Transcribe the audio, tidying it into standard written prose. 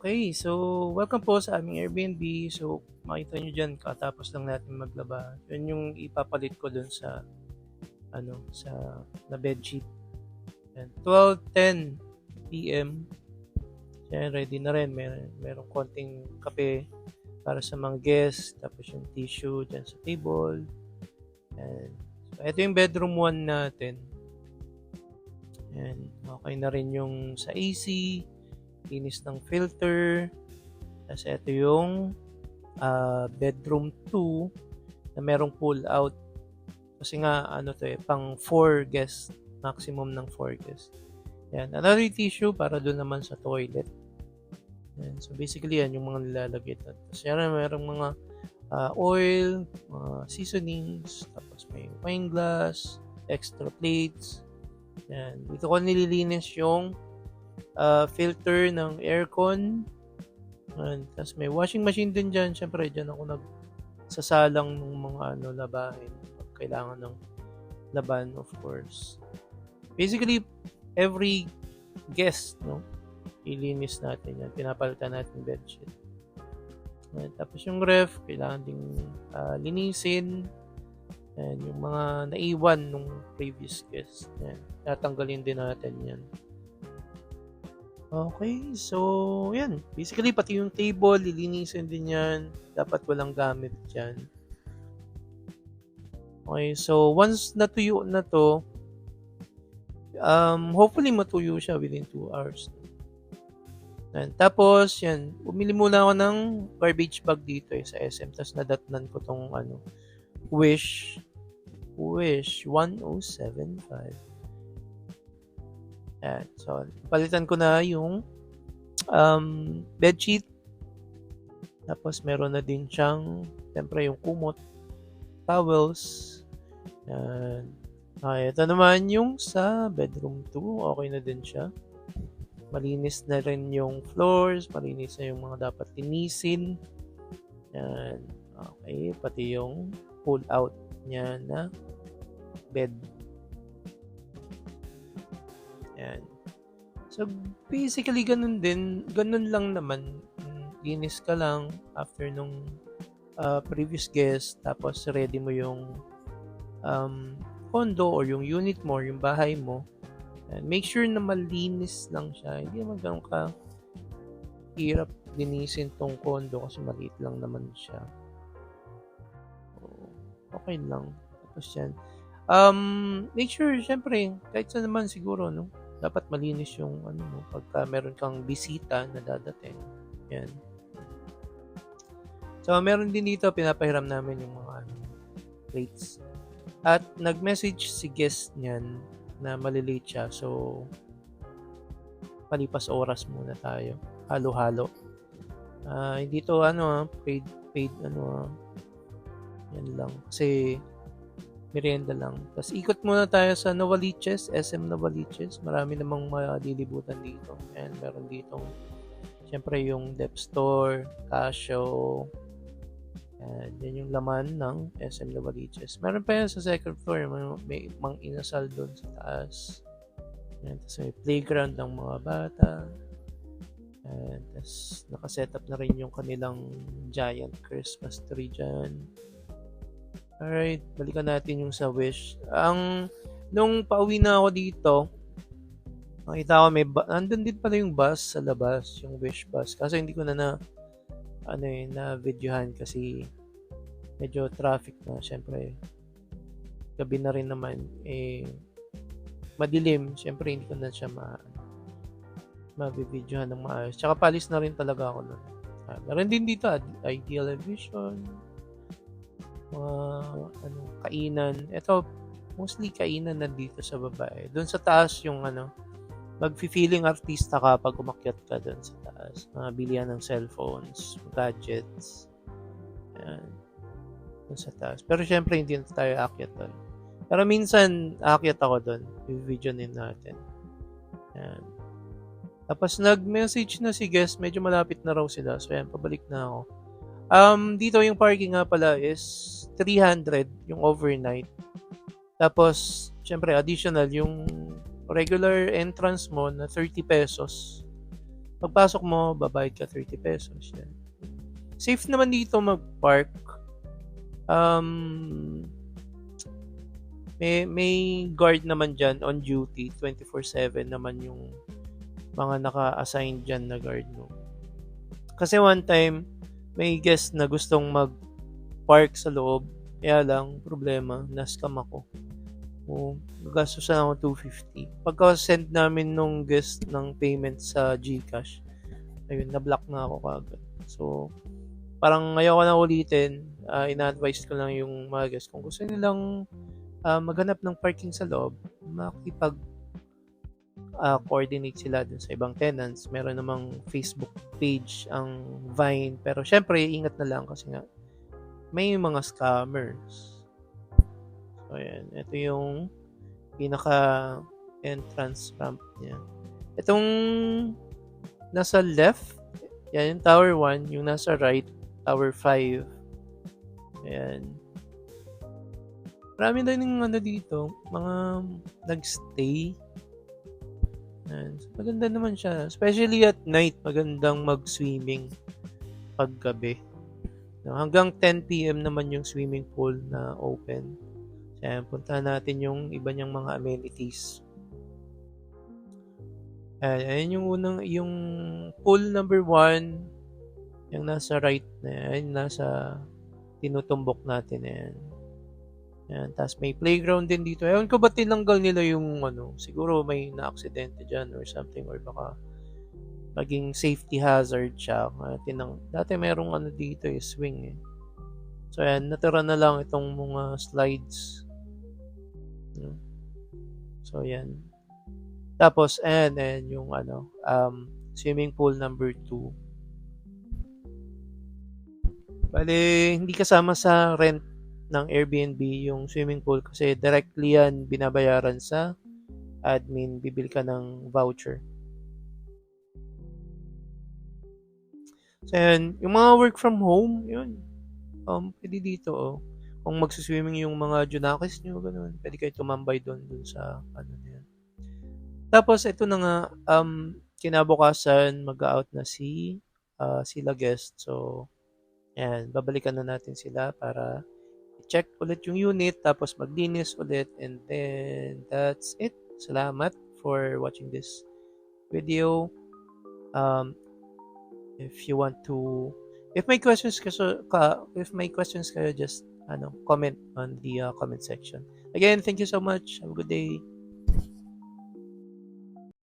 Okay, so welcome po sa aming Airbnb. So makita niyo diyan katapos lang natin maglaba, 'yun yung ipapalit ko dun sa sa na bedsheet. Yan, 12:10 PM. Yan, ready na rin. Merong konting kape para sa mga guests, tapos yung tissue diyan sa table. Yan. So ito yung bedroom 1 natin. Yan, okay na rin yung sa AC, linis ng filter. Tapos ito yung bedroom 2 na merong pull out. Kasi nga, pang 4 guests, maximum ng 4 guests. Yan. Another tissue para doon naman sa toilet. Yan. So, basically, yan yung mga nilalagay doon. Tapos, yan, merong mga oil, mga seasonings, tapos may wine glass, extra plates. Yan. Dito ko nililinis yung filter ng aircon. Yan. Tapos, may washing machine din dyan. Siyempre, dyan ako nagsasalang ng mga labahin. Kailangan ng laban, of course. Basically, every guest, ilinis natin yan. Pinapalitan natin bedsheet. Tapos yung ref, kailangan ding linisin. And yung mga naiwan nung previous guest. Yan. Tatanggalin din natin yan. Okay, so yan. Basically, pati yung table, lilinisin din yan. Dapat walang gamit dyan. Okay, so once natuyo na to, hopefully matuyo siya within 2 hours. And tapos, yan, bumili muna ako ng garbage bag dito sa SM. Tapos nadatnan ko tong Wish 1075. Yan, so palitan ko na yung bedsheet. Tapos meron na din siyang, siyempre yung kumot, towels. Yan. Okay, ito naman yung sa bedroom 2. Okay na din siya. Malinis na rin yung floors. Malinis na yung mga dapat linisin. Yan. Okay, pati yung pull out niya na bed. Yan. So, basically, ganun din. Ganun lang naman. Linis ka lang after nung previous guest. Tapos, ready mo yung condo or yung unit mo or yung bahay mo. And make sure na malinis lang siya. Hindi naman ganun ka hirap linisin tong condo kasi maliit lang naman siya. So, okay lang. Tapos yan. Make sure, syempre, kahit saan naman siguro, dapat malinis yung pagka meron kang bisita na dadating. Yan. So, meron din dito, pinapahiram namin yung mga plates. At nag-message si guest niyan na malilate siya. So, palipas oras muna tayo. Halo-halo. Hindi to paid yan lang. Kasi merienda lang. Tapos ikot muna tayo sa Novaliches, SM Novaliches. Marami namang malilibutan dito. And meron ditong syempre yung Dep Store, Casio. Yan yung laman ng SM Novaliches. Meron pa yan sa second floor. May mang inasal doon sa taas. Yan, tapos may playground ng mga bata. And tapos nakasetup na rin yung kanilang giant Christmas tree dyan. Alright, balikan natin yung sa Wish. Nung pauwi na ako dito, nakita ko nandun din pala yung bus sa labas, yung Wish bus. Kaso hindi ko na videohan kasi medyo traffic na. Syempre, gabi na rin naman. Madilim. Syempre, hindi ko na siya ma-videohan ng maayos. Tsaka palis na rin talaga ako nun. Meron din dito, Ideal Vision, mga kainan. Ito, mostly kainan na dito sa babae. Doon sa taas yung mag-feeling artista ka pag umakyat ka doon sa taas. Mga bilihan ng cellphones, gadgets. Yan. Doon sa taas. Pero syempre, hindi na tayo aakyat doon. Pero minsan, aakyat ako doon. I-video din natin. Yan. Tapos, nag-message na si guest. Medyo malapit na raw sila. So, yan, pabalik na ako. Dito yung parking nga pala is 300 yung overnight. Tapos, syempre, additional yung regular entrance mo na 30 pesos. Pagpasok mo, babayad ka 30 pesos. Yan. Safe naman dito mag-park. May guard naman dyan on duty. 24/7 naman yung mga naka-assign dyan na guard. No? Kasi one time, may guest na gustong mag-park sa loob. Kaya lang, problema, na-scam ako. Gagastusan ako 250. Pagka-send namin nung guest ng payment sa GCash, ayun, na-block na ako kagad. So, parang ayoko na ulitin. Ina-advise ko lang yung mga guest kung gusto nilang maghanap ng parking sa loob, makipag coordinate sila dun sa ibang tenants. Meron namang Facebook page ang Vine. Pero syempre, ingat na lang kasi nga may mga scammers. So, ayan. Ito yung pinaka-entrance ramp niya. Itong nasa left, yan yung Tower 1. Yung nasa right, Tower 5. Ayan. Marami na yung dito, mga nagstay. Ayan. So, maganda naman siya. Especially at night, magandang mag-swimming paggabi. Hanggang 10 p.m. naman yung swimming pool na open. Ayan, puntahan natin yung iba niyang mga amenities. Ayan yung pool number 1, yung nasa right na yan, nasa tinutumbok natin na yan. Ayan, tapos may playground din dito. Ewan ko ba tinanggal nila yung siguro may na-aksidente dyan or something, or baka maging safety hazard siya. Dati merong dito swing eh. So ayan, natira na lang itong mga slides. So ayan. Tapos ayan yung swimming pool number 2. Bale, hindi kasama sa rent ng Airbnb yung swimming pool kasi directly yan binabayaran sa admin. Bibil ka ng voucher. So ayan, yung mga work from home, yun. Pwede dito Kung magsuswimming yung mga junakis nyo, ganun, pwede kayo tumambay doon sa yan. Tapos ito na nga, kinabukasan mag-out na sila guest. So, ayan, babalikan na natin sila para i-check ulit yung unit, tapos maglinis ulit, and then that's it. Salamat for watching this video. If may questions kayo, just comment on the comment section. Again, thank you so much. Have a good day.